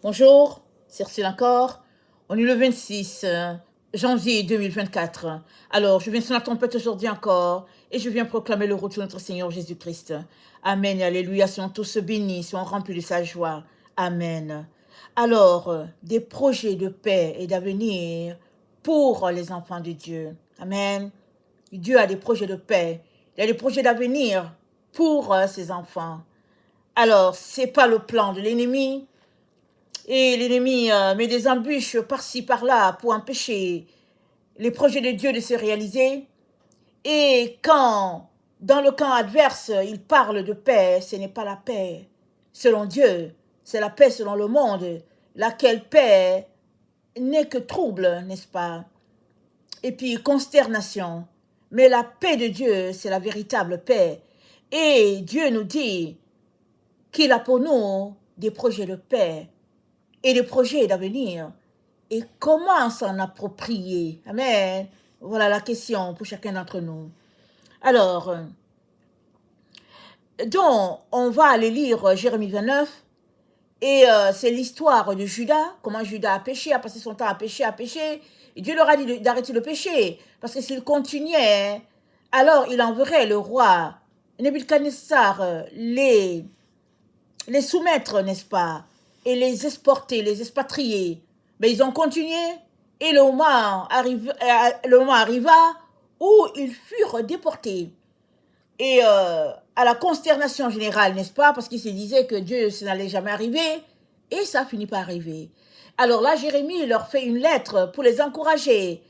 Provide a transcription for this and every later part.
Bonjour, c'est Ursule encore. On est le 26 janvier 2024. Alors, je viens sur la trompette aujourd'hui encore et je viens proclamer le retour de notre Seigneur Jésus-Christ. Amen et alléluia, soyons tous bénis, soyons remplis de sa joie. Amen. Alors, des projets de paix et d'avenir pour les enfants de Dieu. Amen. Dieu a des projets de paix, il a des projets d'avenir pour ses enfants. Alors, c'est pas le plan de l'ennemi. Et l'ennemi met des embûches par-ci, par-là pour empêcher les projets de Dieu de se réaliser. Et quand, dans le camp adverse, il parle de paix, ce n'est pas la paix selon Dieu, c'est la paix selon le monde, laquelle paix n'est que trouble, n'est-ce pas? Et puis consternation. Mais la paix de Dieu, c'est la véritable paix. Et Dieu nous dit qu'il a pour nous des projets de paix et des projets d'avenir. Et comment s'en approprier? Amen. Voilà la question pour chacun d'entre nous. Alors, donc, on va aller lire Jérémie 29. Et c'est l'histoire de Judas, comment Judas a péché, a passé son temps à pécher. Et Dieu leur a dit d'arrêter le péché. Parce que s'il continuait, alors il enverrait le roi Nebuchadnezzar les soumettre, n'est-ce pas, et les exporter, les expatrier. Mais ils ont continué et le moment arriva où ils furent déportés. Et à la consternation générale, n'est-ce pas, parce qu'ils se disaient que Dieu, ça n'allait jamais arriver, et ça finit par arriver. Alors là, Jérémie leur fait une lettre pour les encourager,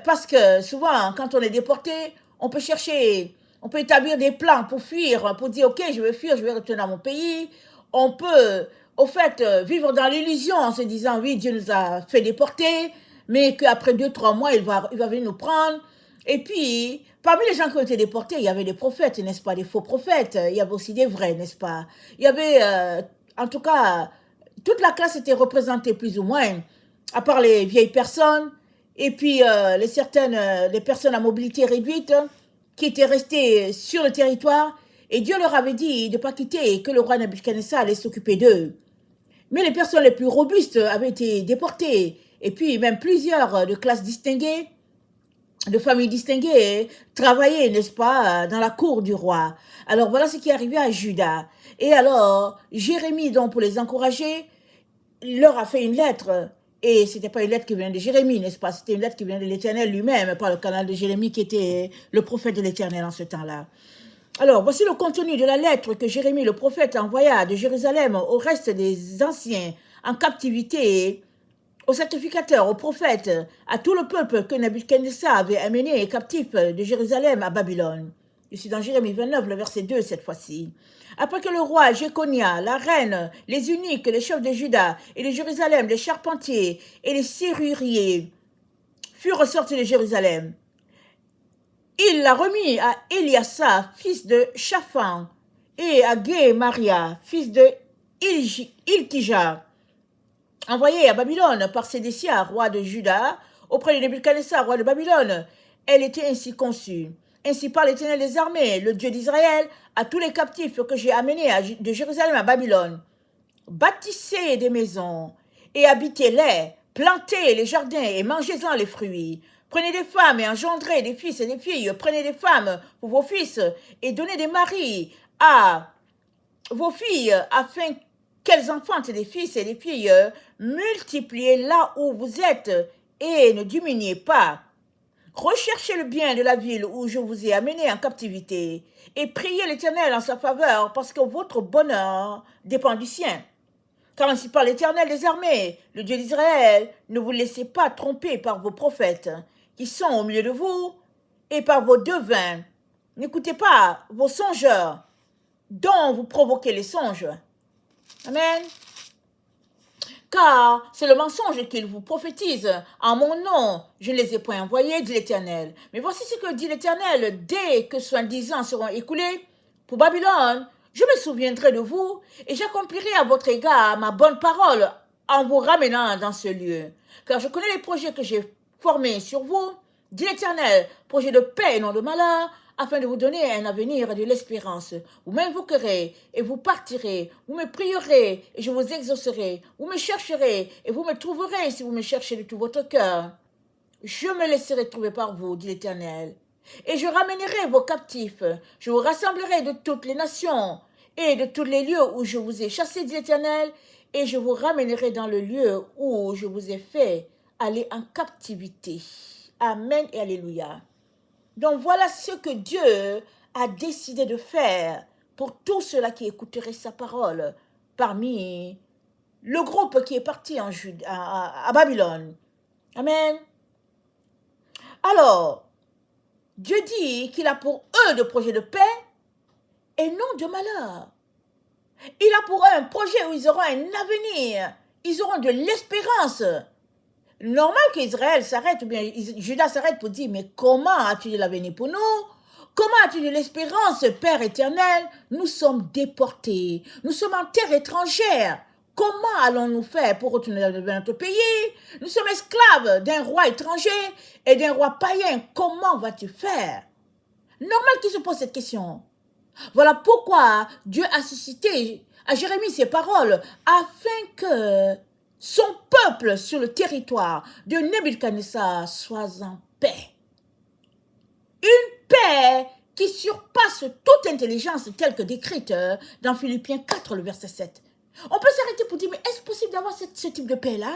parce que souvent, quand on est déporté, on peut chercher, on peut établir des plans pour fuir, pour dire, ok, je vais fuir, je vais retourner dans mon pays. On peut, au fait, vivre dans l'illusion en se disant, oui, Dieu nous a fait déporter, mais qu'après 2-3 mois, il va venir nous prendre. Et puis, parmi les gens qui ont été déportés, il y avait des prophètes, n'est-ce pas, des faux prophètes. Il y avait aussi des vrais, n'est-ce pas. Il y avait, en tout cas, toute la classe était représentée plus ou moins, à part les vieilles personnes, et puis les personnes à mobilité réduite qui étaient restées sur le territoire. Et Dieu leur avait dit de ne pas quitter et que le roi Nebuchadnezzar allait s'occuper d'eux. Mais les personnes les plus robustes avaient été déportées. Et puis même plusieurs de classes distinguées, de familles distinguées, travaillaient, n'est-ce pas, dans la cour du roi. Alors voilà ce qui est arrivé à Judas. Et alors, Jérémie, donc pour les encourager, leur a fait une lettre. Et ce n'était pas une lettre qui venait de Jérémie, n'est-ce pas? C'était une lettre qui venait de l'Éternel lui-même, par le canal de Jérémie qui était le prophète de l'Éternel en ce temps-là. Alors, voici le contenu de la lettre que Jérémie, le prophète, envoya de Jérusalem au reste des anciens en captivité, aux sacrificateurs, aux prophètes, à tout le peuple que Nebuchadnezzar avait amené captif de Jérusalem à Babylone. Je suis dans Jérémie 29, le verset 2 cette fois-ci. Après que le roi Jéconia, la reine, les eunuques, les chefs de Juda et de Jérusalem, les charpentiers et les serruriers furent ressortis de Jérusalem, il l'a remis à Eliasa, fils de Shaphan, et à Maria, fils de Ilkija, envoyé à Babylone par Sédécia, roi de Juda, auprès de Nebuchadnezzar, roi de Babylone. Elle était ainsi conçue. Ainsi parle l'Éternel des armées, le Dieu d'Israël, à tous les captifs que j'ai amenés de Jérusalem à Babylone. Bâtissez des maisons et habitez-les, plantez les jardins et mangez-en les fruits. Prenez des femmes et engendrez des fils et des filles. Prenez des femmes pour vos fils et donnez des maris à vos filles afin qu'elles enfantent des fils et des filles. Multipliez là où vous êtes et ne diminuez pas. Recherchez le bien de la ville où je vous ai amené en captivité et priez l'Éternel en sa faveur parce que votre bonheur dépend du sien. Car ainsi parle l'Éternel des armées, le Dieu d'Israël, ne vous laissez pas tromper par vos prophètes qui sont au milieu de vous et par vos devins. N'écoutez pas vos songeurs dont vous provoquez les songes. Amen. Car c'est le mensonge qu'ils vous prophétisent. En mon nom, je ne les ai point envoyés, dit l'Éternel. Mais voici ce que dit l'Éternel. Dès que 70 ans seront écoulés pour Babylone, je me souviendrai de vous et j'accomplirai à votre égard ma bonne parole en vous ramenant dans ce lieu. Car je connais les projets que j'ai formés sur vous, dit l'Éternel, projets de paix et non de malheur, afin de vous donner un avenir et de l'espérance. Vous m'invoquerez et vous partirez. Vous me prierez et je vous exaucerai. Vous me chercherez et vous me trouverez si vous me cherchez de tout votre cœur. Je me laisserai trouver par vous, dit l'Éternel. Et je ramènerai vos captifs. Je vous rassemblerai de toutes les nations et de tous les lieux où je vous ai chassés, dit l'Éternel. Et je vous ramènerai dans le lieu où je vous ai fait aller en captivité. Amen et alléluia. Donc voilà ce que Dieu a décidé de faire pour tous ceux-là qui écouteraient sa parole parmi le groupe qui est parti en à Babylone. Amen. Alors, Dieu dit qu'il a pour eux de projets de paix et non de malheur. Il a pour eux un projet où ils auront un avenir, ils auront de l'espérance. Normal qu'Israël s'arrête, ou bien Judas s'arrête pour dire, mais comment as-tu de l'avenir pour nous? Comment as-tu de l'espérance, Père éternel? Nous sommes déportés, nous sommes en terre étrangère. Comment allons-nous faire pour retourner dans notre pays? Nous sommes esclaves d'un roi étranger et d'un roi païen. Comment vas-tu faire? Normal qu'il se pose cette question. Voilà pourquoi Dieu a suscité à Jérémie ces paroles, afin que son peuple sur le territoire de Nebuchadnezzar soit en paix. Une paix qui surpasse toute intelligence telle que décrite dans Philippiens 4, le verset 7. On peut s'arrêter pour dire, mais est-ce possible d'avoir ce type de paix-là?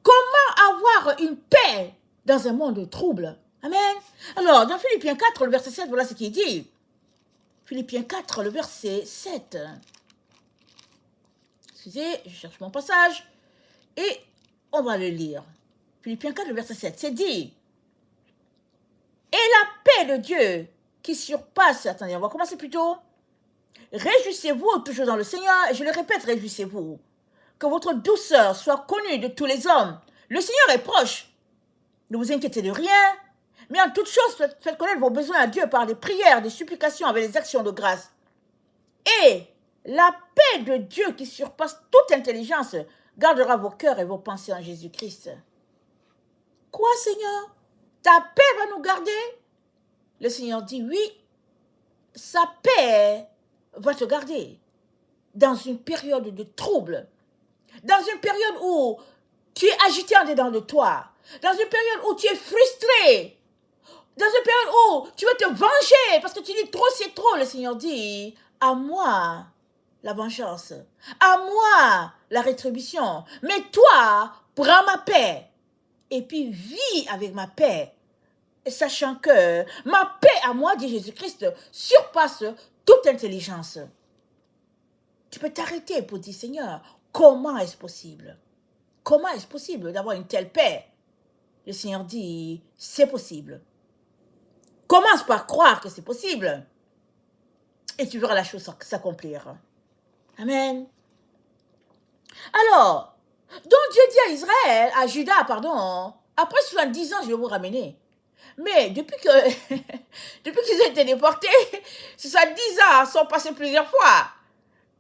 Comment avoir une paix dans un monde trouble? Amen. Alors, dans Philippiens 4, le verset 7, voilà ce qu'il dit. Philippiens 4, le verset 7. Excusez, je cherche mon passage. Et on va le lire. Philippiens 4, le verset 7. C'est dit. Et la paix de Dieu qui surpasse... Attendez, on va commencer plutôt. Réjouissez-vous toujours dans le Seigneur. Et je le répète, réjouissez-vous. Que votre douceur soit connue de tous les hommes. Le Seigneur est proche. Ne vous inquiétez de rien. Mais en toute chose, faites connaître vos besoins à Dieu par des prières, des supplications avec des actions de grâce. Et la paix de Dieu qui surpasse toute intelligence gardera vos cœurs et vos pensées en Jésus-Christ. Quoi, Seigneur? Ta paix va nous garder? Le Seigneur dit oui, sa paix va te garder dans une période de trouble, dans une période où tu es agité en dedans de toi, dans une période où tu es frustré, dans une période où tu veux te venger parce que tu dis trop c'est trop. Le Seigneur dit, à moi la vengeance, à moi la rétribution, mais toi prends ma paix et puis vis avec ma paix, sachant que ma paix à moi, dit Jésus-Christ, surpasse toute intelligence. Tu peux t'arrêter pour dire, Seigneur, comment est-ce possible? Comment est-ce possible d'avoir une telle paix? Le Seigneur dit, c'est possible. Commence par croire que c'est possible. Et tu verras la chose s'accomplir. Amen. Alors, donc Dieu dit à Israël, à Judas, pardon, après 70 ans, je vais vous ramener. Mais depuis qu'ils ont été déportés, 70 ans sont passés plusieurs fois.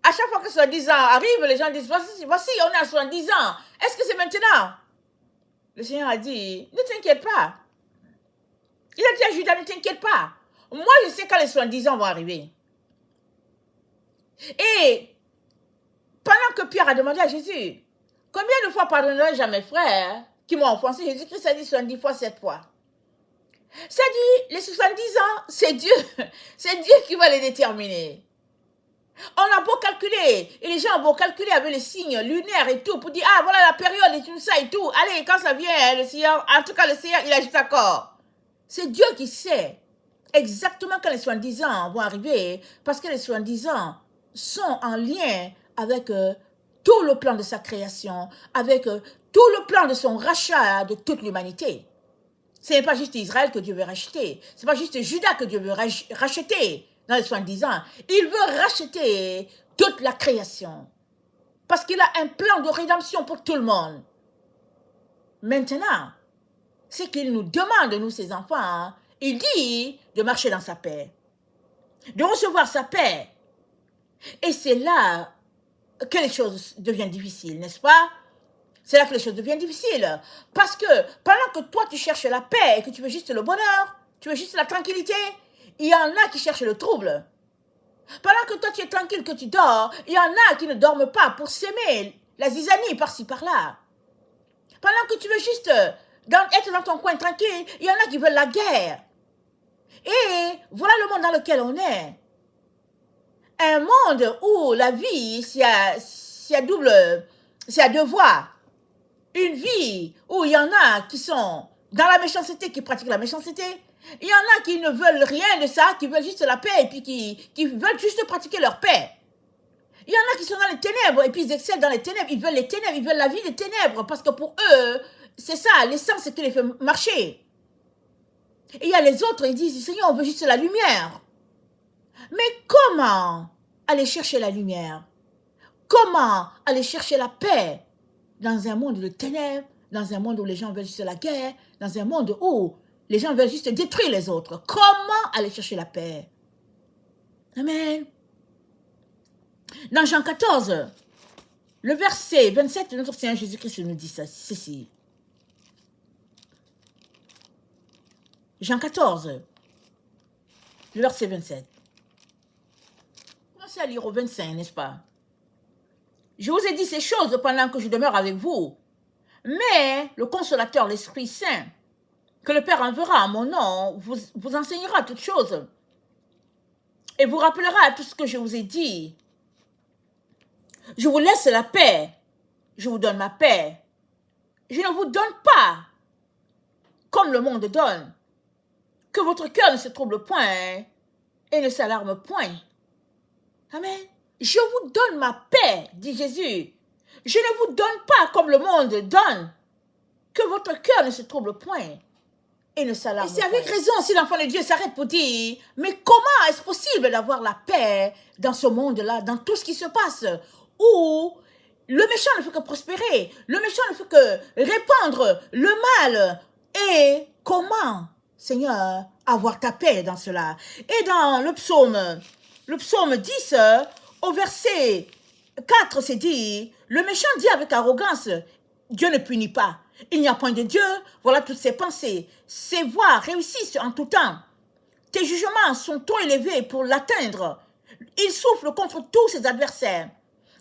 À chaque fois que 70 ans arrivent, les gens disent, voici, on est à 70 ans. Est-ce que c'est maintenant? Le Seigneur a dit, ne t'inquiète pas. Il a dit à Judas, ne t'inquiète pas. Moi, je sais quand les 70 ans vont arriver. Et pendant que Pierre a demandé à Jésus, combien de fois pardonnerai-je à mes frères qui m'ont offensé? Jésus-Christ a dit 70 fois, 7 fois. Ça dit, les 70 ans, c'est Dieu qui va les déterminer. On a beau calculer, et les gens ont beau calculer avec les signes lunaires et tout, pour dire, ah, voilà la période et tout ça et tout. Allez, quand ça vient, le Seigneur, en tout cas, le Seigneur, il a juste d'accord. C'est Dieu qui sait exactement quand les 70 ans vont arriver, parce que les 70 ans sont en lien avec tout le plan de sa création, avec tout le plan de son rachat de toute l'humanité. Ce n'est pas juste Israël que Dieu veut racheter. Ce n'est pas juste Judas que Dieu veut racheter dans les 70 ans. Il veut racheter toute la création. Parce qu'il a un plan de rédemption pour tout le monde. Maintenant, c'est qu'il nous demande, nous ses enfants, il dit de marcher dans sa paix. De recevoir sa paix. Et c'est là que les choses deviennent difficiles, n'est-ce pas? C'est là que les choses deviennent difficiles. Parce que pendant que toi, tu cherches la paix et que tu veux juste le bonheur, tu veux juste la tranquillité, il y en a qui cherchent le trouble. Pendant que toi tu es tranquille, que tu dors, il y en a qui ne dorment pas pour s'aimer la zizanie par-ci par-là. Pendant que tu veux juste être dans ton coin tranquille, il y en a qui veulent la guerre. Et voilà le monde dans lequel on est. Un monde où la vie, c'est à deux voies. Une vie où il y en a qui sont dans la méchanceté, qui pratiquent la méchanceté. Il y en a qui ne veulent rien de ça, qui veulent juste la paix et puis qui veulent juste pratiquer leur paix. Il y en a qui sont dans les ténèbres et puis ils excellent dans les ténèbres. Ils veulent les ténèbres, ils veulent la vie des ténèbres parce que pour eux, c'est ça, l'essence, c'est qui les fait marcher. Et il y a les autres, ils disent, Seigneur, on veut juste la lumière. Mais comment aller chercher la lumière? Comment aller chercher la paix dans un monde de ténèbres, dans un monde où les gens veulent juste la guerre, dans un monde où les gens veulent juste détruire les autres? Comment aller chercher la paix? Amen. Dans Jean 14, le verset 27, notre Seigneur Jésus-Christ nous dit ceci. Jean 14, le verset 27. Commencez à lire au 25, n'est-ce pas? Je vous ai dit ces choses pendant que je demeure avec vous. Mais le consolateur, l'Esprit Saint, que le Père enverra en mon nom, vous enseignera toutes choses et vous rappellera tout ce que je vous ai dit. Je vous laisse la paix, je vous donne ma paix. Je ne vous donne pas comme le monde donne. Que votre cœur ne se trouble point et ne s'alarme point. Amen. Je vous donne ma paix, dit Jésus. Je ne vous donne pas comme le monde donne. Que votre cœur ne se trouble point et ne s'alarme point. Et c'est avec raison si l'enfant de Dieu s'arrête pour dire, mais comment est-ce possible d'avoir la paix dans ce monde-là, dans tout ce qui se passe, où le méchant ne fait que prospérer, le méchant ne fait que répandre le mal. Et comment, Seigneur, avoir ta paix dans cela? Et dans le psaume 10, au verset 4, c'est dit, le méchant dit avec arrogance, Dieu ne punit pas. Il n'y a point de Dieu, voilà toutes ses pensées. Ses voies réussissent en tout temps. Tes jugements sont trop élevés pour l'atteindre. Il souffle contre tous ses adversaires.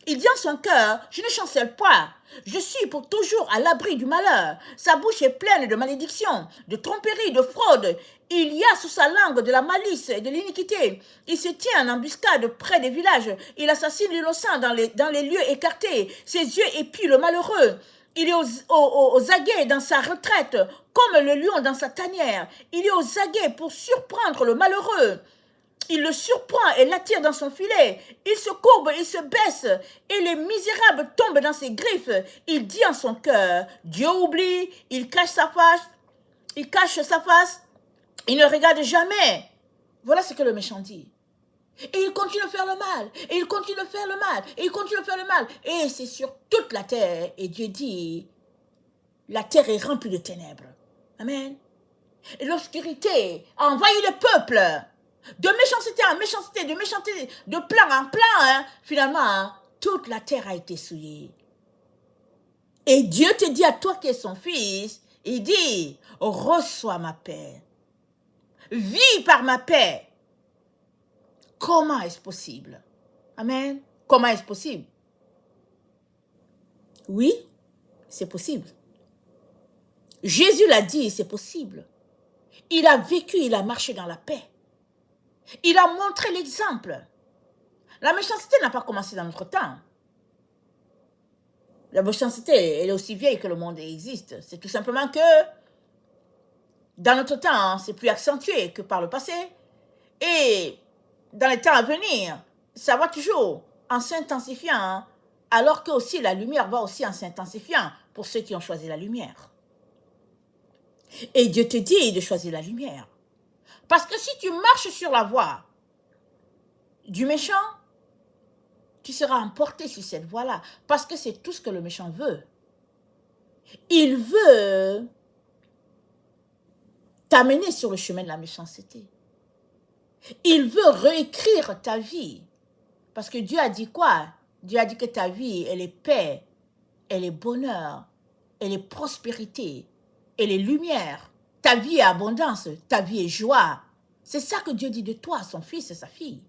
Il dit en son cœur, je ne chancelle pas. Je suis pour toujours à l'abri du malheur. Sa bouche est pleine de malédictions, de tromperies, de fraudes. Il y a sous sa langue de la malice et de l'iniquité. Il se tient en embuscade près des villages. Il assassine l'innocent dans les lieux écartés. Ses yeux épient le malheureux. Il est aux aguets dans sa retraite, comme le lion dans sa tanière. Il est aux aguets pour surprendre le malheureux. Il le surprend et l'attire dans son filet. Il se courbe, il se baisse, et les misérables tombent dans ses griffes. Il dit en son cœur, Dieu oublie, il cache sa face, il ne regarde jamais. Voilà ce que le méchant dit. Et il continue de faire le mal, et il continue de faire le mal, et il continue de faire le mal. Et c'est sur toute la terre. Et Dieu dit, la terre est remplie de ténèbres. Amen. Et l'obscurité a envahi le peuple. De méchanceté en méchanceté, de méchanceté, de plan en plan, finalement, toute la terre a été souillée. Et Dieu te dit à toi qui es son fils, il dit, reçois ma paix. Vis par ma paix. Comment est-ce possible? Amen. Comment est-ce possible? Oui, c'est possible. Jésus l'a dit, c'est possible. Il a vécu, il a marché dans la paix. Il a montré l'exemple. La méchanceté n'a pas commencé dans notre temps. La méchanceté, elle est aussi vieille que le monde existe. C'est tout simplement que dans notre temps, c'est plus accentué que par le passé. Et dans les temps à venir, ça va toujours en s'intensifiant, alors que aussi la lumière va aussi en s'intensifiant pour ceux qui ont choisi la lumière. Et Dieu te dit de choisir la lumière. Parce que si tu marches sur la voie du méchant, tu seras emporté sur cette voie-là. Parce que c'est tout ce que le méchant veut. Il veut t'amener sur le chemin de la méchanceté. Il veut réécrire ta vie. Parce que Dieu a dit quoi? Dieu a dit que ta vie, elle est paix, elle est bonheur, elle est prospérité, elle est lumière. Ta vie est abondance, ta vie est joie. C'est ça que Dieu dit de toi, son fils et sa fille.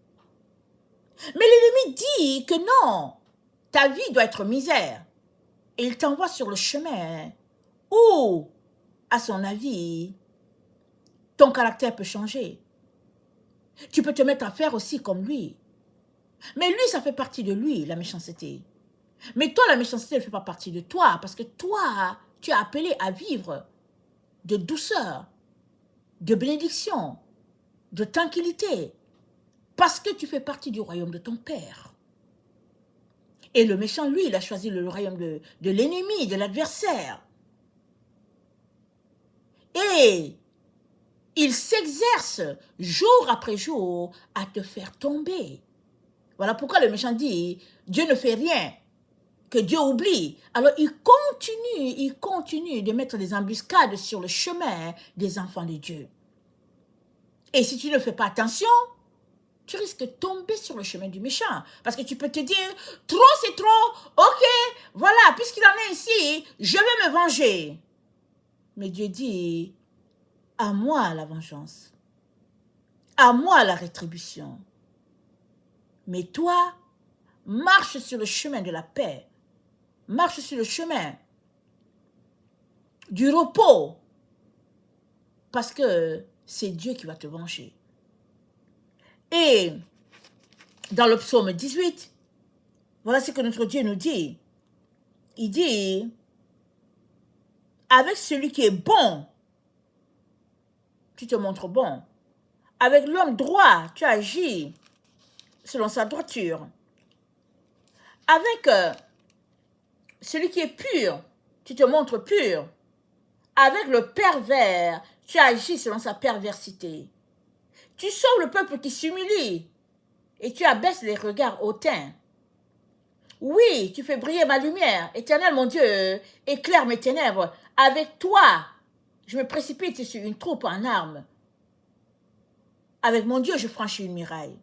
Mais l'ennemi dit que non, ta vie doit être misère. Et il t'envoie sur le chemin où, à son avis, ton caractère peut changer. Tu peux te mettre à faire aussi comme lui. Mais lui, ça fait partie de lui, la méchanceté. Mais toi, la méchanceté ne fait pas partie de toi, parce que toi, tu es appelé à vivre de douceur, de bénédiction, de tranquillité, parce que tu fais partie du royaume de ton Père. Et le méchant, lui, il a choisi le royaume de l'ennemi, de l'adversaire. Et il s'exerce jour après jour à te faire tomber. Voilà pourquoi le méchant dit, Dieu ne fait rien, que Dieu oublie. Alors il continue de mettre des embuscades sur le chemin des enfants de Dieu. Et si tu ne fais pas attention, tu risques de tomber sur le chemin du méchant. Parce que tu peux te dire, trop c'est trop, ok, voilà, puisqu'il en est ici, je vais me venger. Mais Dieu dit, à moi la vengeance, à moi la rétribution. Mais toi, marche sur le chemin de la paix, marche sur le chemin du repos, parce que c'est Dieu qui va te venger. Et dans le psaume 18, voilà ce que notre Dieu nous dit. Il dit, avec celui qui est bon, tu te montres bon. Avec l'homme droit, tu agis selon sa droiture. Avec celui qui est pur, tu te montres pur. Avec le pervers, tu agis selon sa perversité. Tu sauves le peuple qui s'humilie et tu abaisses les regards hautains. Oui, tu fais briller ma lumière. Éternel, mon Dieu, éclaire mes ténèbres. Avec toi, je me précipite sur une troupe en armes. Avec mon Dieu, je franchis une muraille.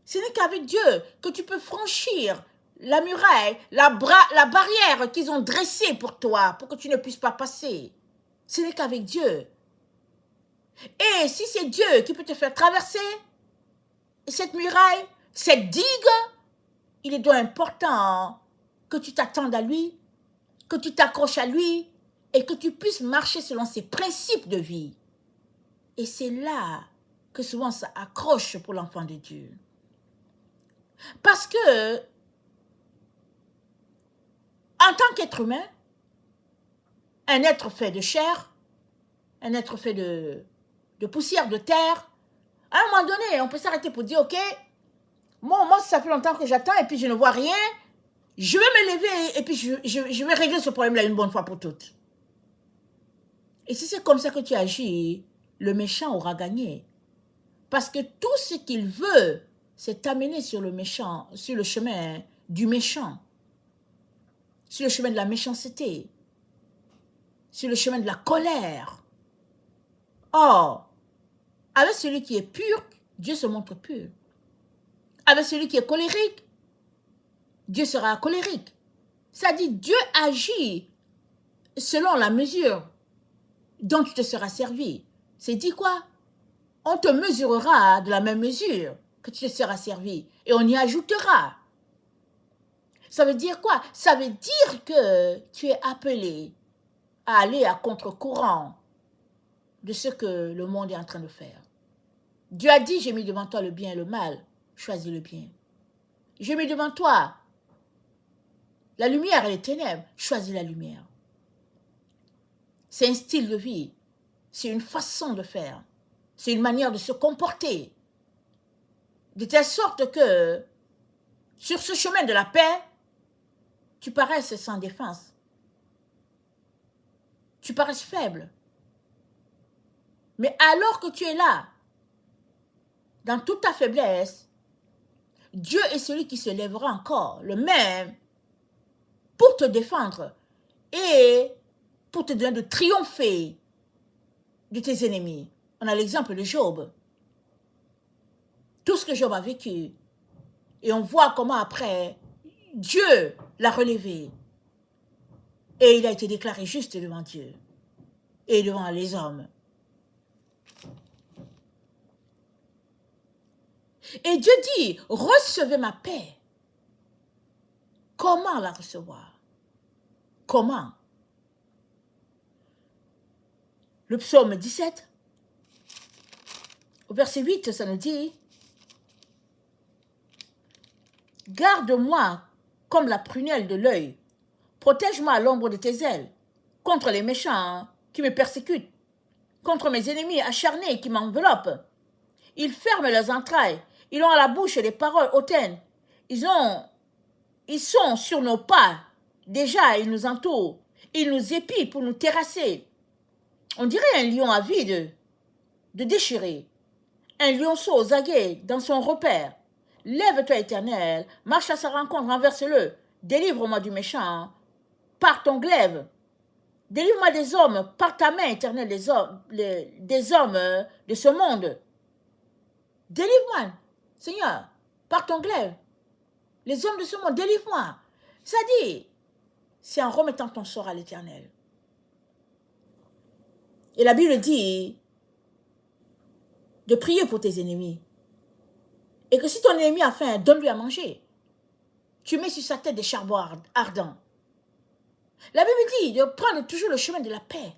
Ce n'est qu'avec Dieu que tu peux franchir la muraille, la barrière qu'ils ont dressée pour toi, pour que tu ne puisses pas passer. Ce n'est qu'avec Dieu. Et si c'est Dieu qui peut te faire traverser cette muraille, cette digue, il est donc important que tu t'attendes à lui, que tu t'accroches à lui et que tu puisses marcher selon ses principes de vie. Et c'est là que souvent ça accroche pour l'enfant de Dieu. Parce que, en tant qu'être humain, un être fait de chair, un être fait de poussière de terre, à un moment donné, on peut s'arrêter pour dire, ok, moi, ça fait longtemps que j'attends et puis je ne vois rien, je vais me lever et puis je vais régler ce problème-là une bonne fois pour toutes. Et si c'est comme ça que tu agis, le méchant aura gagné. Parce que tout ce qu'il veut, c'est t'amener sur le méchant, sur le chemin du méchant, sur le chemin de la méchanceté, sur le chemin de la colère. Or, avec celui qui est pur, Dieu se montre pur. Avec celui qui est colérique, Dieu sera colérique. Ça dit, Dieu agit selon la mesure dont tu te seras servi. C'est dit quoi? On te mesurera de la même mesure que tu te seras servi et on y ajoutera. Ça veut dire quoi? Ça veut dire que tu es appelé à aller à contre-courant de ce que le monde est en train de faire. Dieu a dit, j'ai mis devant toi le bien et le mal, choisis le bien. J'ai mis devant toi la lumière et les ténèbres, choisis la lumière. C'est un style de vie, c'est une façon de faire, c'est une manière de se comporter, de telle sorte que sur ce chemin de la paix, tu paraisses sans défense, tu paraisses faible. Mais alors que tu es là, dans toute ta faiblesse, Dieu est celui qui se lèvera encore, le même, pour te défendre et pour te donner de triompher de tes ennemis. On a l'exemple de Job. Tout ce que Job a vécu. Et on voit comment après, Dieu l'a relevé. Et il a été déclaré juste devant Dieu et devant les hommes. Et Dieu dit, recevez ma paix. Comment la recevoir? Comment? Le psaume 17, au verset 8, ça nous dit, garde-moi comme la prunelle de l'œil, protège-moi à l'ombre de tes ailes, contre les méchants qui me persécutent, contre mes ennemis acharnés qui m'enveloppent. Ils ferment leurs entrailles, ils ont à la bouche des paroles hautaines, ils sont sur nos pas, déjà ils nous entourent, ils nous épient pour nous terrasser. On dirait un lion avide de déchirer, un lionceau aux aguets dans son repère. Lève-toi, Éternel, marche à sa rencontre, renverse-le, délivre-moi du méchant, par ton glaive. Délivre-moi des hommes, par ta main, Éternel, des hommes de ce monde. Délivre-moi, Seigneur, par ton glaive. Les hommes de ce monde, délivre-moi. Ça dit, c'est en remettant ton sort à l'Éternel. Et la Bible dit de prier pour tes ennemis. Et que si ton ennemi a faim, donne-lui à manger. Tu mets sur sa tête des charbons ardents. La Bible dit de prendre toujours le chemin de la paix.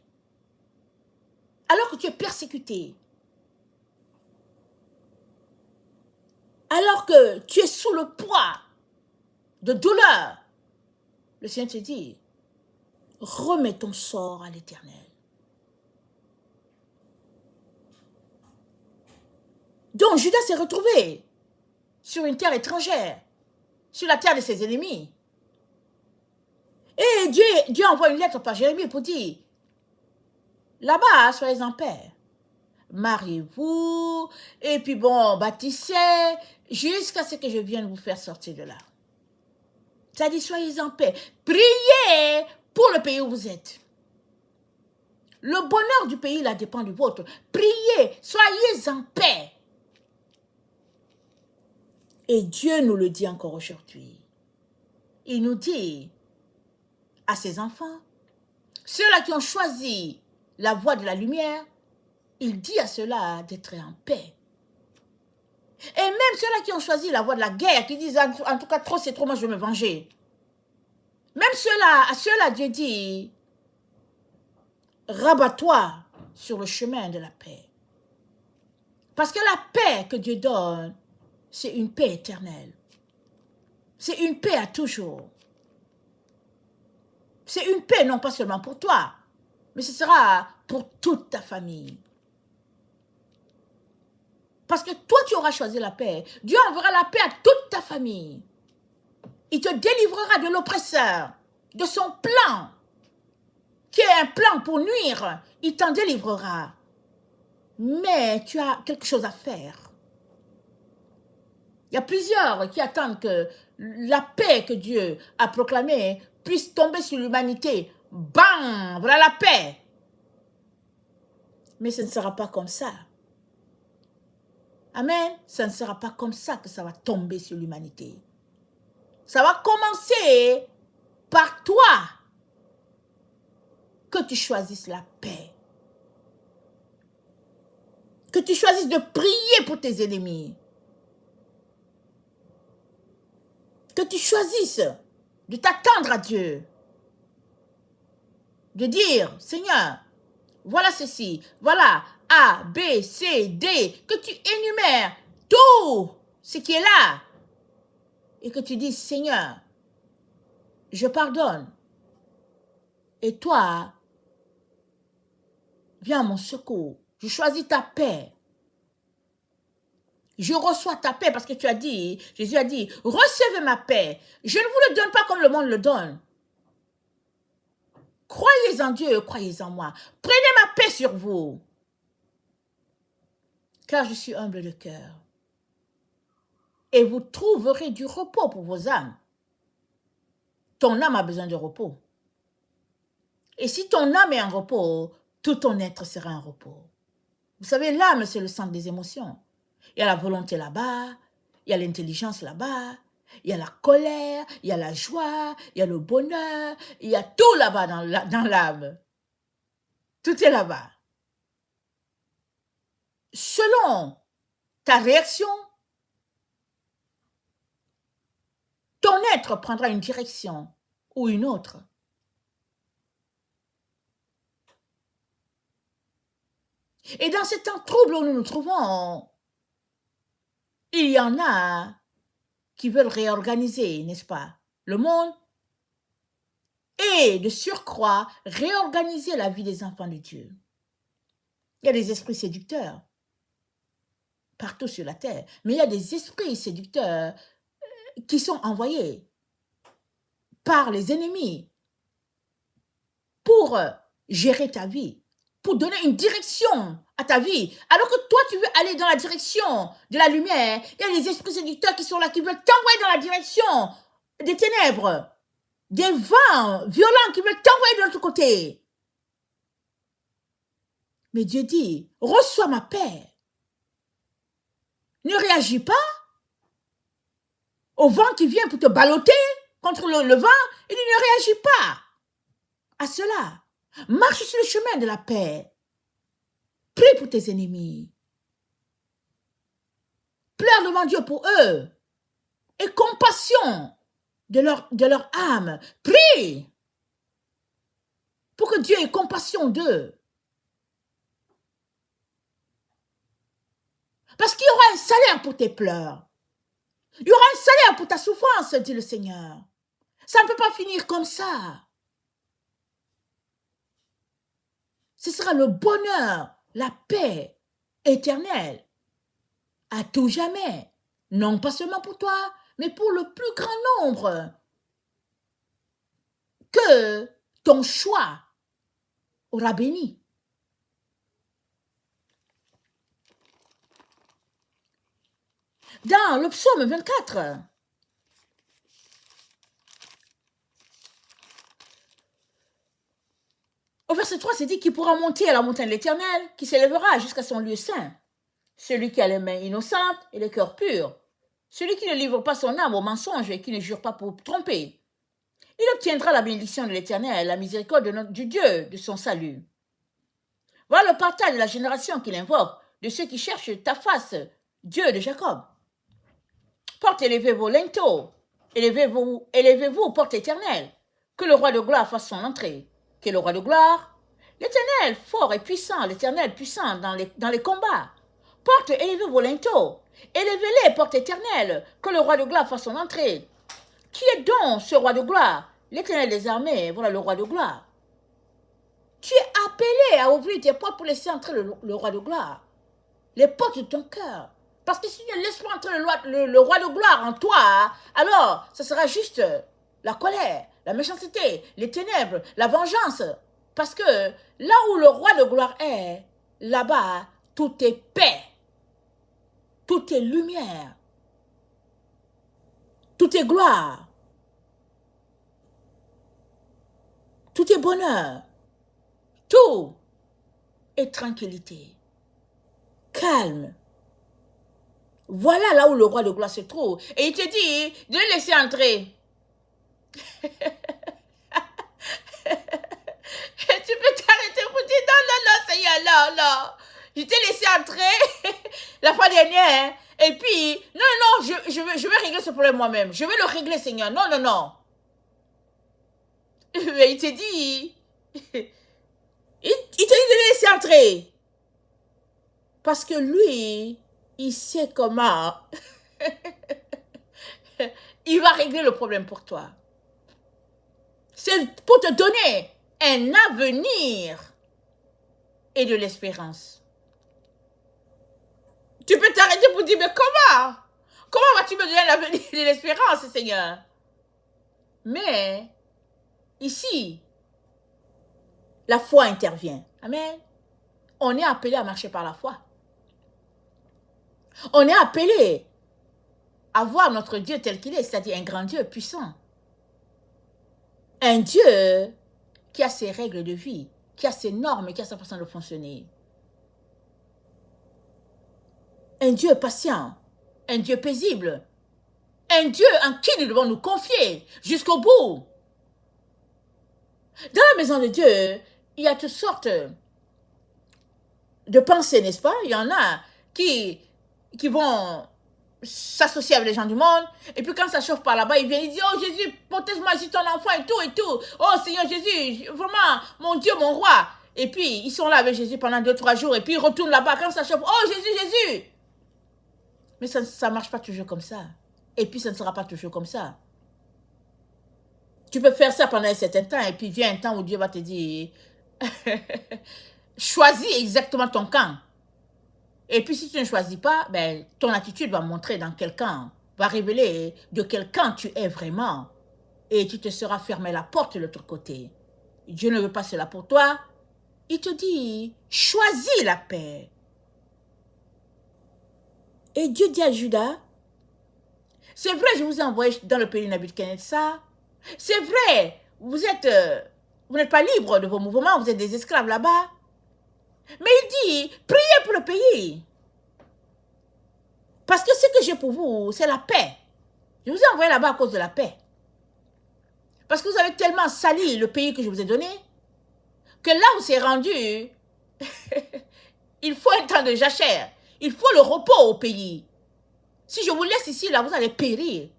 Alors que tu es persécuté. Alors que tu es sous le poids de douleur. Le Seigneur te dit, remets ton sort à l'Éternel. Donc Judas s'est retrouvé sur une terre étrangère, sur la terre de ses ennemis. Et Dieu envoie une lettre par Jérémie pour dire, là-bas, soyez en paix. Mariez-vous, et puis bon, bâtissez, jusqu'à ce que je vienne vous faire sortir de là. Ça dit, soyez en paix. Priez pour le pays où vous êtes. Le bonheur du pays, là, dépend du vôtre. Priez, soyez en paix. Et Dieu nous le dit encore aujourd'hui. Il nous dit à ses enfants, ceux-là qui ont choisi la voie de la lumière, il dit à ceux-là d'être en paix. Et même ceux-là qui ont choisi la voie de la guerre, qui disent en tout cas trop c'est trop, moi je vais me venger. Même à ceux-là Dieu dit, rabat-toi sur le chemin de la paix. Parce que la paix que Dieu donne, c'est une paix éternelle. C'est une paix à toujours. C'est une paix non pas seulement pour toi, mais ce sera pour toute ta famille. Parce que toi, tu auras choisi la paix. Dieu enverra la paix à toute ta famille. Il te délivrera de l'oppresseur, de son plan, qui est un plan pour nuire. Il t'en délivrera. Mais tu as quelque chose à faire. Il y a plusieurs qui attendent que la paix que Dieu a proclamée puisse tomber sur l'humanité. Bam! Voilà la paix. Mais ce ne sera pas comme ça. Amen. Ça ne sera pas comme ça que ça va tomber sur l'humanité. Ça va commencer par toi. Que tu choisisses la paix. Que tu choisisses de prier pour tes ennemis. Que tu choisisses de t'attendre à Dieu. De dire, Seigneur, voilà ceci, voilà A, B, C, D, que tu énumères tout ce qui est là. Et que tu dis, Seigneur, je pardonne. Et toi, viens à mon secours. Je choisis ta paix. Je reçois ta paix parce que tu as dit, Jésus a dit, recevez ma paix. Je ne vous le donne pas comme le monde le donne. Croyez en Dieu, croyez en moi. Prenez ma paix sur vous. Car je suis humble de cœur. Et vous trouverez du repos pour vos âmes. Ton âme a besoin de repos. Et si ton âme est en repos, tout ton être sera en repos. Vous savez, l'âme, c'est le centre des émotions. Il y a la volonté là-bas, il y a l'intelligence là-bas, il y a la colère, il y a la joie, il y a le bonheur, il y a tout là-bas dans l'âme. Tout est là-bas. Selon ta réaction, ton être prendra une direction ou une autre. Et dans ces temps troubles où nous nous trouvons, il y en a qui veulent réorganiser, n'est-ce pas, le monde et de surcroît réorganiser la vie des enfants de Dieu. Il y a des esprits séducteurs partout sur la terre, mais il y a des esprits séducteurs qui sont envoyés par les ennemis pour gérer ta vie, pour donner une direction à ta vie. Alors que toi, tu veux aller dans la direction de la lumière, il y a des esprits séducteurs qui sont là, qui veulent t'envoyer dans la direction des ténèbres, des vents violents qui veulent t'envoyer de l'autre côté. Mais Dieu dit, reçois ma paix. Ne réagis pas au vent qui vient pour te balloter contre le vent, il ne réagit pas à cela. Marche sur le chemin de la paix. Prie pour tes ennemis. Pleure devant Dieu pour eux. Et compassion de leur âme. Prie pour que Dieu ait compassion d'eux. Parce qu'il y aura un salaire pour tes pleurs. Il y aura un salaire pour ta souffrance, dit le Seigneur. Ça ne peut pas finir comme ça. Ce sera le bonheur, la paix éternelle, à tout jamais. Non pas seulement pour toi, mais pour le plus grand nombre. Que ton choix aura béni. Dans le psaume 24, au verset 3, c'est dit qu'il pourra monter à la montagne de l'Éternel, qui s'élèvera jusqu'à son lieu saint. Celui qui a les mains innocentes et le cœur pur. Celui qui ne livre pas son âme au mensonge et qui ne jure pas pour tromper. Il obtiendra la bénédiction de l'Éternel, la miséricorde du Dieu de son salut. Voilà le partage de la génération qu'il invoque, de ceux qui cherchent ta face, Dieu de Jacob. Porte élevez vos linteaux, élevez-vous, porte éternelle, que le roi de gloire fasse son entrée. Qui est le roi de gloire? L'Éternel fort et puissant, l'Éternel puissant dans les combats. Porte, élevez vos linteaux, élevez-les, porte éternelle, que le roi de gloire fasse son entrée. Qui est donc ce roi de gloire? L'Éternel des armées, voilà le roi de gloire. Tu es appelé à ouvrir tes portes pour laisser entrer le roi de gloire. Les portes de ton cœur. Parce que si tu ne laisses pas entrer le roi de gloire en toi, alors ce sera juste la colère, la méchanceté, les ténèbres, la vengeance. Parce que là où le roi de gloire est, là-bas, tout est paix, tout est lumière, tout est gloire, tout est bonheur, tout est tranquillité, calme. Voilà là où le roi de gloire se trouve. Et il te dit de le laisser entrer. Tu peux t'arrêter pour dire non, Seigneur, non. Je t'ai laissé entrer la fois dernière. Et puis, non, je vais régler ce problème moi-même. Je vais le régler, Seigneur. Non. Mais il te dit, il te dit de le laisser entrer. Parce que lui, il sait comment il va régler le problème pour toi. C'est pour te donner un avenir et de l'espérance. Tu peux t'arrêter pour dire, mais comment? Comment vas-tu me donner un avenir et de l'espérance, Seigneur? Mais, ici, la foi intervient. Amen. On est appelé à marcher par la foi. On est appelé à voir notre Dieu tel qu'il est, c'est-à-dire un grand Dieu puissant. Un Dieu qui a ses règles de vie, qui a ses normes et qui a sa façon de fonctionner. Un Dieu patient, un Dieu paisible, un Dieu en qui nous devons nous confier jusqu'au bout. Dans la maison de Dieu, il y a toutes sortes de pensées, n'est-ce pas? Il y en a qui vont s'associer avec les gens du monde. Et puis quand ça chauffe par là-bas, ils viennent, ils disent, oh Jésus, protège-moi, je suis ton enfant et tout et tout. Oh Seigneur Jésus, vraiment, mon Dieu, mon roi. Et puis, ils sont là avec Jésus pendant 2-3 jours. Et puis, ils retournent là-bas quand ça chauffe. Oh Jésus, Jésus. Mais ça ne marche pas toujours comme ça. Et puis, ça ne sera pas toujours comme ça. Tu peux faire ça pendant un certain temps. Et puis, vient un temps où Dieu va te dire, choisis exactement ton camp. Et puis, si tu ne choisis pas, ben, ton attitude va montrer dans quel camp, va révéler de quel camp tu es vraiment. Et tu te seras fermé la porte de l'autre côté. Dieu ne veut pas cela pour toi. Il te dit, choisis la paix. Et Dieu dit à Judas, c'est vrai, je vous ai envoyé dans le pays de Nebuchadnezzar. C'est vrai, vous n'êtes pas libre de vos mouvements, vous êtes des esclaves là-bas. Mais il dit, priez pour le pays. Parce que ce que j'ai pour vous, c'est la paix. Je vous ai envoyé là-bas à cause de la paix. Parce que vous avez tellement sali le pays que je vous ai donné, que là où c'est rendu, il faut un temps de jachère. Il faut le repos au pays. Si je vous laisse ici, là, vous allez périr.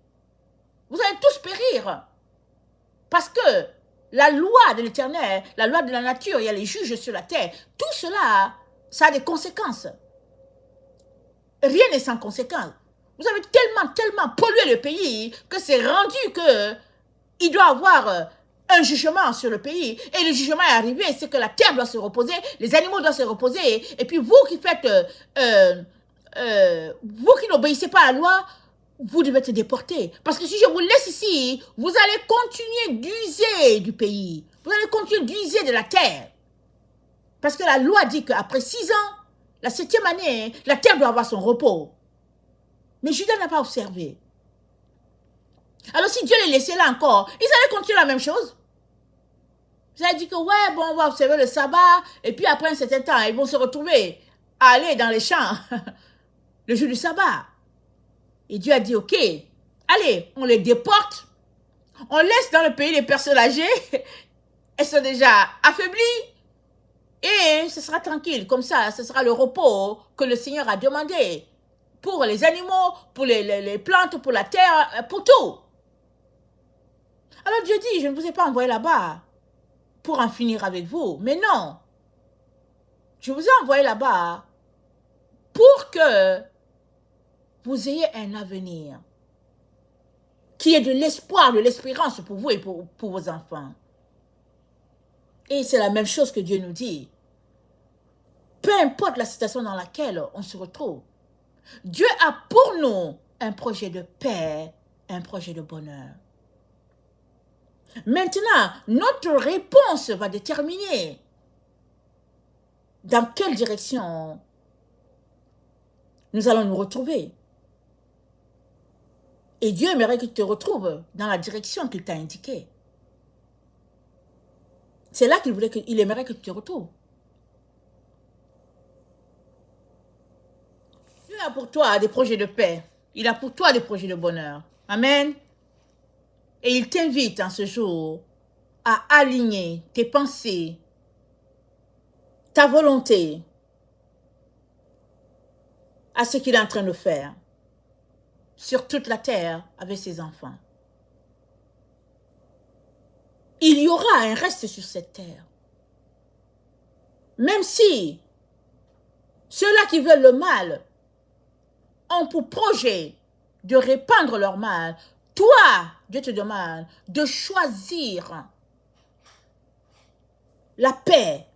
Vous allez tous périr. Parce que la loi de l'Éternel, la loi de la nature, il y a les juges sur la terre. Tout cela, ça a des conséquences. Rien n'est sans conséquence. Vous avez tellement pollué le pays que c'est rendu que il doit avoir un jugement sur le pays. Et le jugement est arrivé, c'est que la terre doit se reposer, les animaux doivent se reposer. Et puis vous qui faites, vous qui n'obéissez pas à la loi, vous devez être déportés. Parce que si je vous laisse ici, vous allez continuer d'user du pays. Vous allez continuer d'user de la terre. Parce que la loi dit qu'après 6 ans, la 7e année, la terre doit avoir son repos. Mais Judas n'a pas observé. Alors si Dieu les laissait là encore, ils allaient continuer la même chose. Ils allaient dire que ouais, bon, on va observer le sabbat, et puis après un certain temps, ils vont se retrouver à aller dans les champs le jour du sabbat. Et Dieu a dit, ok, allez, on les déporte, on laisse dans le pays les personnes âgées, elles sont déjà affaiblies, et ce sera tranquille, comme ça, ce sera le repos que le Seigneur a demandé pour les animaux, pour les plantes, pour la terre, pour tout. Alors Dieu dit, je ne vous ai pas envoyé là-bas pour en finir avec vous, mais non, je vous ai envoyé là-bas pour que vous ayez un avenir qui est de l'espoir, de l'espérance pour vous et pour vos enfants. Et c'est la même chose que Dieu nous dit. Peu importe la situation dans laquelle on se retrouve, Dieu a pour nous un projet de paix, un projet de bonheur. Maintenant, notre réponse va déterminer dans quelle direction nous allons nous retrouver. Et Dieu aimerait que tu te retrouves dans la direction qu'il t'a indiquée. C'est là qu'il aimerait que tu te retrouves. Dieu a pour toi des projets de paix. Il a pour toi des projets de bonheur. Amen. Et il t'invite en ce jour à aligner tes pensées, ta volonté à ce qu'il est en train de faire sur toute la terre avec ses enfants. Il y aura un reste sur cette terre. Même si ceux-là qui veulent le mal ont pour projet de répandre leur mal, toi, Dieu te demande de choisir la paix.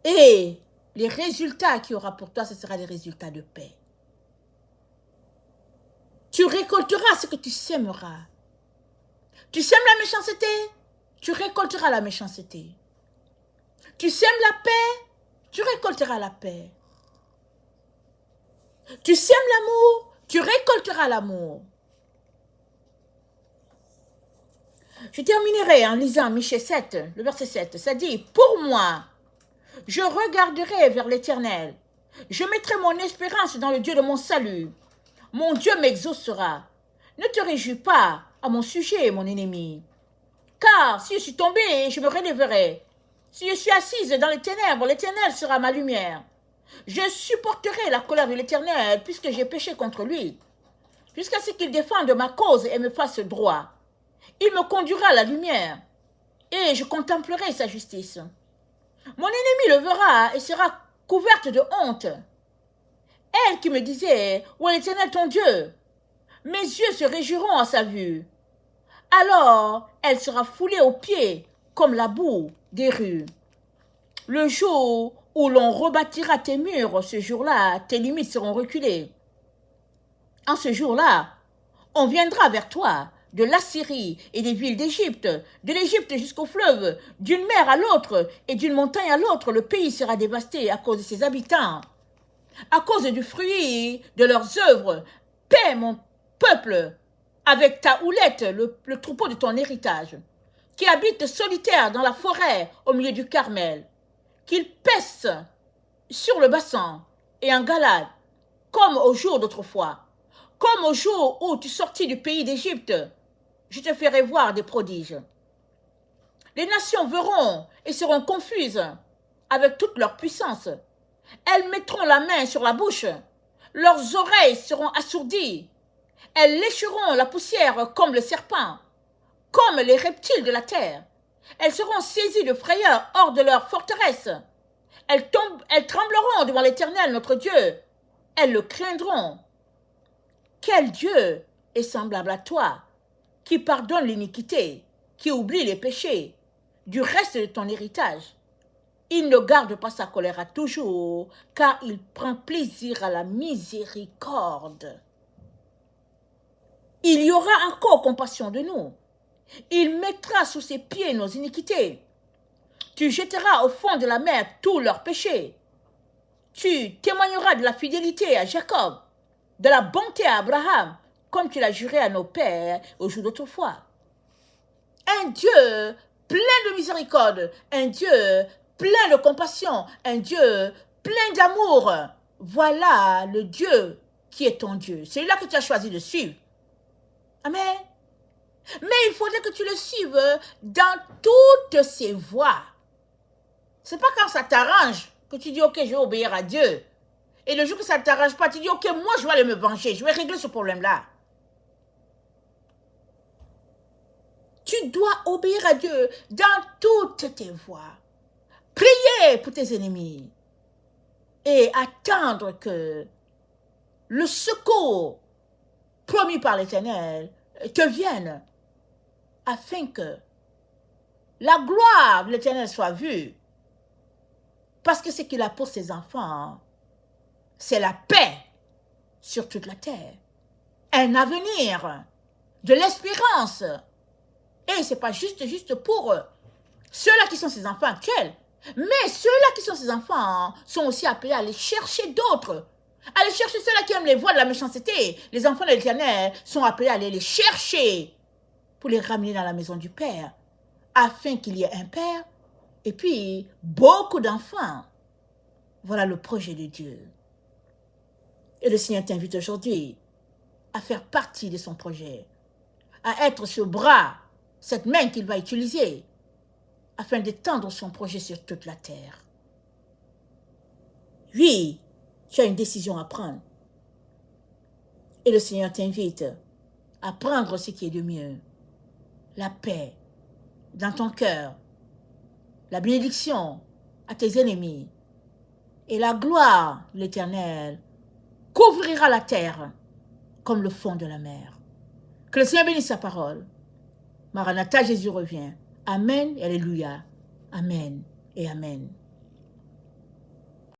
Et les résultats qu'il y aura pour toi, ce sera des résultats de paix. Tu récolteras ce que tu sèmeras. Tu sèmes la méchanceté, tu récolteras la méchanceté. Tu sèmes la paix, tu récolteras la paix. Tu sèmes l'amour, tu récolteras l'amour. Je terminerai en lisant Michée 7, le verset 7. Ça dit, pour moi, je regarderai vers l'Éternel. Je mettrai mon espérance dans le Dieu de mon salut. Mon Dieu m'exaucera. Ne te réjouis pas à mon sujet, mon ennemi. Car si je suis tombée, je me relèverai. Si je suis assise dans les ténèbres, l'Éternel sera ma lumière. Je supporterai la colère de l'Éternel puisque j'ai péché contre lui, jusqu'à ce qu'il défende ma cause et me fasse droit. Il me conduira à la lumière et je contemplerai sa justice. Mon ennemi le verra et sera couverte de honte. Elle qui me disait, où est l'Éternel ton Dieu? Mes yeux se réjouiront à sa vue. Alors elle sera foulée aux pieds comme la boue des rues. Le jour où l'on rebâtira tes murs, ce jour-là, tes limites seront reculées. En ce jour-là, on viendra vers toi de l'Assyrie et des villes d'Égypte, de l'Égypte jusqu'au fleuve, d'une mer à l'autre et d'une montagne à l'autre. Le pays sera dévasté à cause de ses habitants, à cause du fruit de leurs œuvres. Paie mon peuple avec ta houlette, le troupeau de ton héritage, qui habite solitaire dans la forêt au milieu du Carmel, qu'il pèse sur le bassin et en Galade, comme au jour d'autrefois, comme au jour où tu sortis du pays d'Égypte. Je te ferai voir des prodiges. Les nations verront et seront confuses avec toute leur puissance. Elles mettront la main sur la bouche, leurs oreilles seront assourdies. Elles lécheront la poussière comme le serpent, comme les reptiles de la terre. Elles seront saisies de frayeur hors de leur forteresse. Elles trembleront devant l'Éternel, notre Dieu. Elles le craindront. Quel Dieu est semblable à toi, qui pardonne l'iniquité, qui oublie les péchés, du reste de ton héritage? Il ne garde pas sa colère à toujours, car il prend plaisir à la miséricorde. Il y aura encore compassion de nous. Il mettra sous ses pieds nos iniquités. Tu jetteras au fond de la mer tous leurs péchés. Tu témoigneras de la fidélité à Jacob, de la bonté à Abraham, comme tu l'as juré à nos pères au jour d'autrefois. Un Dieu plein de miséricorde, un Dieu plein de compassion, un Dieu plein d'amour. Voilà le Dieu qui est ton Dieu. C'est là que tu as choisi de suivre. Amen. Mais il faudrait que tu le suives dans toutes ses voies. C'est pas quand ça t'arrange que tu dis, ok, je vais obéir à Dieu. Et le jour que ça ne t'arrange pas, tu dis, ok, moi je vais aller me venger, je vais régler ce problème-là. Tu dois obéir à Dieu dans toutes tes voies. Prier pour tes ennemis. Et attendre que le secours promis par l'Éternel te vienne, afin que la gloire de l'Éternel soit vue. Parce que ce qu'il a pour ses enfants, c'est la paix sur toute la terre, un avenir, de l'espérance. Et ce n'est pas juste pour ceux-là qui sont ses enfants actuels, mais ceux-là qui sont ses enfants sont aussi appelés à aller chercher d'autres. Aller chercher ceux-là qui aiment les voies de la méchanceté. Les enfants de l'Éternel sont appelés à aller les chercher pour les ramener dans la maison du Père, afin qu'il y ait un Père et puis beaucoup d'enfants. Voilà le projet de Dieu. Et le Seigneur t'invite aujourd'hui à faire partie de son projet, à être ce bras, cette main qu'il va utiliser, afin d'étendre son projet sur toute la terre. Oui, tu as une décision à prendre. Et le Seigneur t'invite à prendre ce qui est de mieux. La paix dans ton cœur, la bénédiction à tes ennemis, et la gloire de l'Éternel couvrira la terre comme le fond de la mer. Que le Seigneur bénisse sa parole. Maranatha, Jésus revient. Amen et alléluia. Amen et amen.